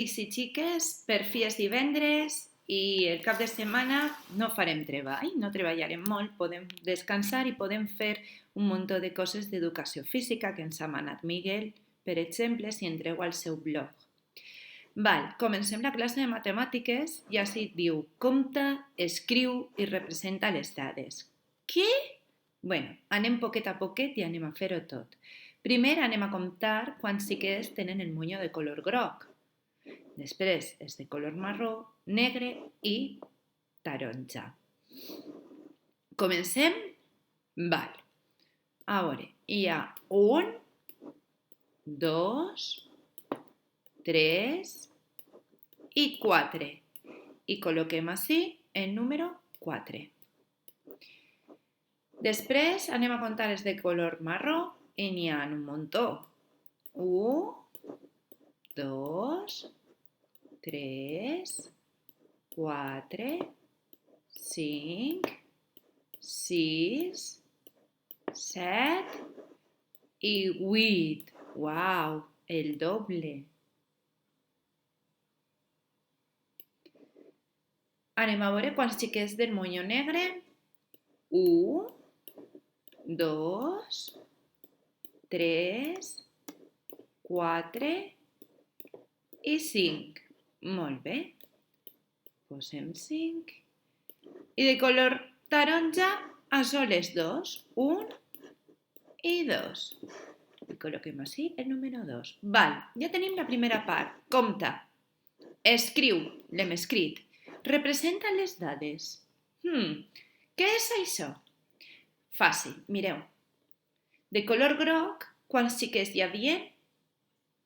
Xics i xiques, per fi és divendres i el cap de setmana no farem treball, no treballarem molt, podem descansar i podem fer un munt de coses d'educació física que ens ha manat Miguel, per exemple, si entreu al seu blog. Comencem la classe de matemàtiques i així diu compta, escriu i representa les dades. Què? Anem poquet a poquet i anem a fer-ho tot. Primer anem a comptar quants xiquets tenen el monyo de color groc. Després és de color marró, negre i taronja. Comencem? A veure, hi ha 1, 2, 3 i 4. I col·loquem així el número 4. Després anem a comptar els de color marró i n'hi ha un muntó. 1, 2, 3, 4, 5, 6, 7 i 8. Uau, el doble. Anem a veure quants xiquets del monyo negre. 1, 2, 3, 4 i 5. Molt bé. Posem 5. I de color taronja a soles 2. 1 i 2. I col·loquem així el número 2. Ja tenim la primera part. Compta. Escriu. L'hem escrit. Representa les dades. Què és això? Fàcil, mireu. De color groc, quants xiquets hi havia?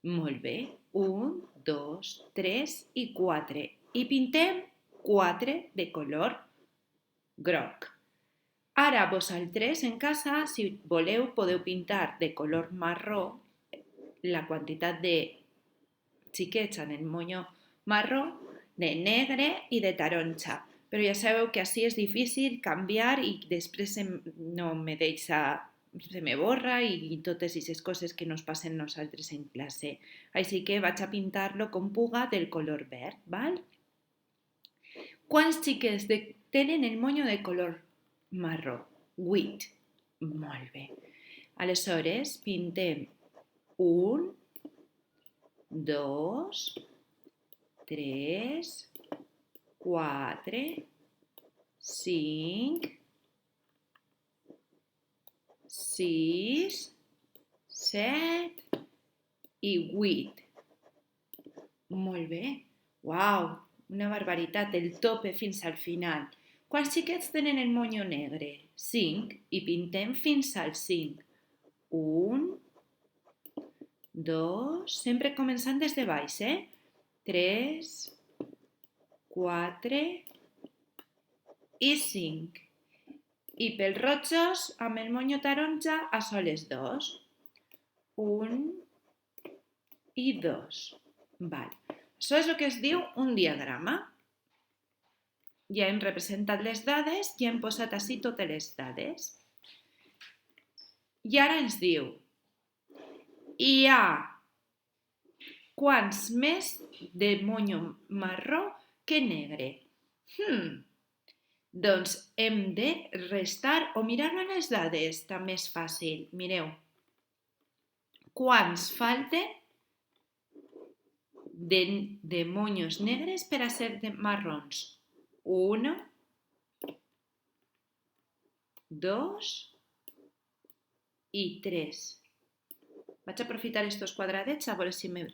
Molt bé. 1, 2, 3 i 4. I pintem 4 de color groc. Ara vosaltres en casa, si voleu, podeu pintar de color marró la quantitat de xiquets en el monyo marró, de negre i de taronja. Però ja sabeu que així és difícil canviar i després no me deixa, se me borra i totes aquestes coses que nos passen nosaltres en classe. Així que vaig a pintar-lo com puga del color verd, val? Quants xiquets tenen el monyo de color marró? 8. Molt bé. Aleshores, pintem 1, 2, 3, 4, 5, 6, 7 i 8. Molt bé. Uau, una barbaritat, el tope fins al final. Quants xiquets tenen el monyo negre? 5. I pintem fins al 5. 1, 2, sempre començant des de baix, 3, 4 i 5. I pels rojos, amb el monyo taronja, a soles 2. 1 i 2. Això és el que es diu un diagrama. Ja hem representat les dades, ja hem posat ací totes les dades. I ara ens diu, hi ha quants més de monyo marró que negre. Doncs hem de restar o mirar-ho en les dades, també és fàcil. Mireu, quants falten de monyos negres per a ser de marrons? 1, 2 i 3. Vaig a aprofitar estos quadradets a veure si me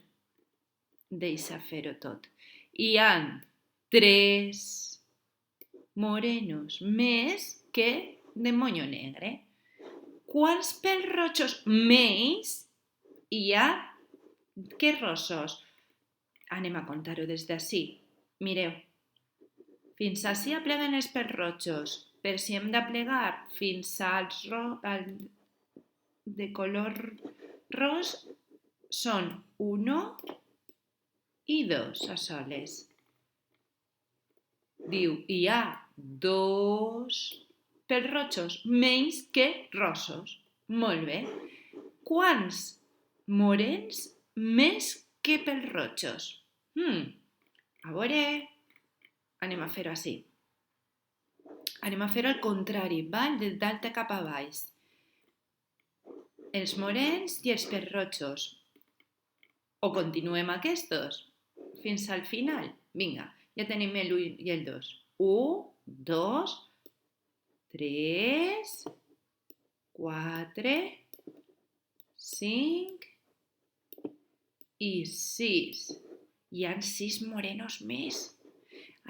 deixa fer-ho tot. Hi ha 3 morenos més que de monyo negre. Quants pèls rojos més hi ha que rossos? Anem a comptar-ho des d'ací. Mireu, fins ací apleguen els pèls rojos, però si hem d'aplegar fins al de color ros són 1 i 2 a soles. Diu, hi ha 2 pèls rojos menys que rossos. Molt bé. Quants morens més que pèls rojos? A veure, anem a fer-ho així. Anem a fer-ho al contrari, val? De dalt cap a baix. Els morens i els perrotxos. O continuem aquests fins al final. Vinga, ja tenim l'1 i el 2. 1, 2, 3, 4, 5 i 6. Hi ha 6 morenos més.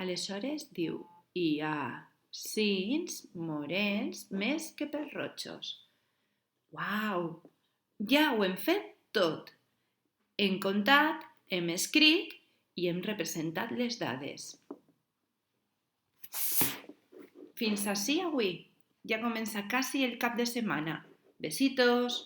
Aleshores diu, hi ha 6 morens més que perrotxos. Uau! Ja ho hem fet tot. Hem comptat, hem escrit i hem representat les dades. Fins ací avui. Ja comença quasi el cap de setmana. Besitos!